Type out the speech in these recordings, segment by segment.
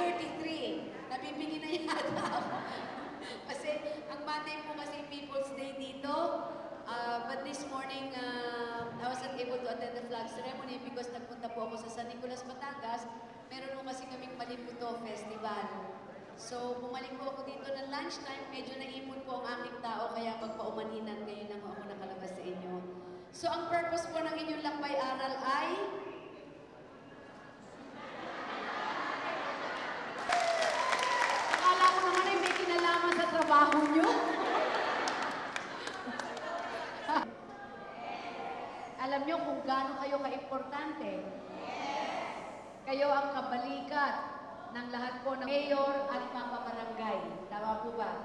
5:33. Nabibigyan na yata ako. Kasi ang Monday po kasi People's Day dito. But this morning, I wasn't able to attend the flag ceremony because nagpunta po ako sa San Nicolas, Batangas. Meron po kasi kaming Maliputo Festival. So, bumalik po ako dito ng lunchtime. Medyo naipon po ang aking tao, kaya magpaumaninan kayo nang ako nakalabas sa inyo. So, ang purpose po ng inyong lakbay-aral ay akala ko naman ay may kinalaman sa trabaho nyo. Alam nyo kung gaano kayo ka-importante. Kayo ang kabalikat ng lahat po ng mayor at mga barangay. Tama po ba?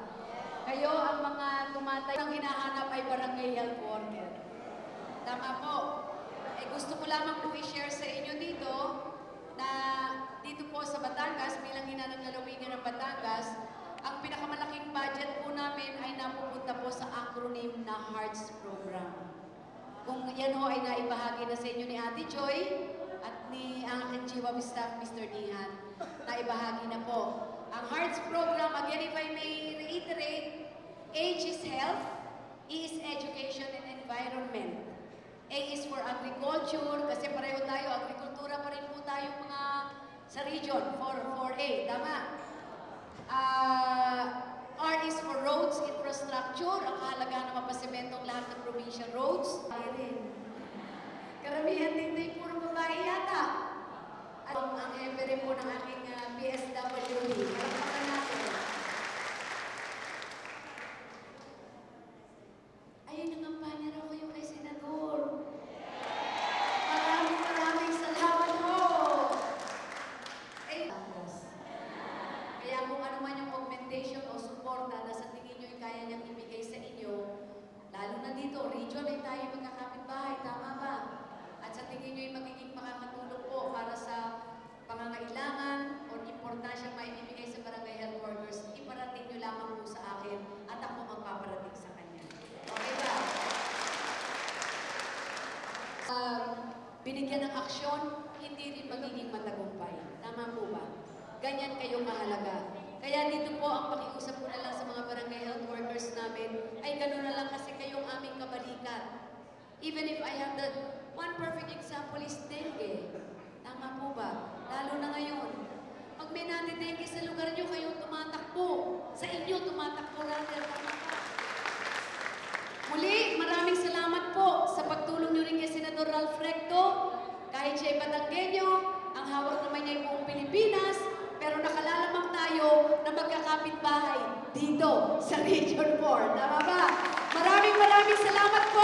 Kayo ang mga tumatay. Ang hinahanap ay barangay health worker. Tama po. Gusto ko lamang po i-share sa inyo dito na dito po sa Batangas, bilang ina ng lalawigan ng Batangas, ang pinakamalaking budget po namin ay napupunta po sa acronym na HEARTS program. Kung yan ho ay naibahagi na sa inyo ni Ate Joy at ni ang aking chief of staff, Mr. Dihan, naibahagi na po. Ang HEARTS program, again if I may reiterate, H is health, E is education and environment. A is for agriculture, kasi pareho tayo, agrikultura pa rin po tayo mga sa region, for A, tama? R is for roads, infrastructure, ang kahalagaan ng mapasementong lahat ng provincial roads. Karamihan dito ay puro babae yata. At ang emblem po ng aking PSWD. Palakpakan natin. Ayun, nangampanya raw kayo kay Senador. Maraming salamat po. Kaya kung ano man yung augmentation o suporta na sa tingin nyo yung kaya niyang ibigay sa inyo, lalo na dito, region ay tayo magkakapit-bahay, tama ba? At sa tingin nyo yung magiging makakatulong po para sa pangangailangan o importansyang maibibigay sa barangay health workers, iparating nyo lamang po sa akin at ako magpaparating sa kanya. Okay ba? Binigyan ng aksyon, hindi rin magiging matagumpay. Tama po ba? Ganyan kayong mahalaga. Kaya dito po ang pakiusap ko na lang sa mga barangay health workers namin ay gano'n na lang kasi kayong aming kabalikat. Even if I have that, one perfect example is dengue. Tama po ba? Lalo na ngayon. Pag may nati-dengue sa lugar nyo, kayong tumatakbo. Sa inyo, tumatakbo rather. Tama ba? Muli, maraming salamat po sa pagtulong nyo rin kay Senador Ralph Recto. Kahit siya'y Batanggenyo, ang hawak naman niya ay buong Pilipinas, pero nakalalamang tayo na magkakapit-bahay dito sa Region 4. Tama ba? Maraming salamat po.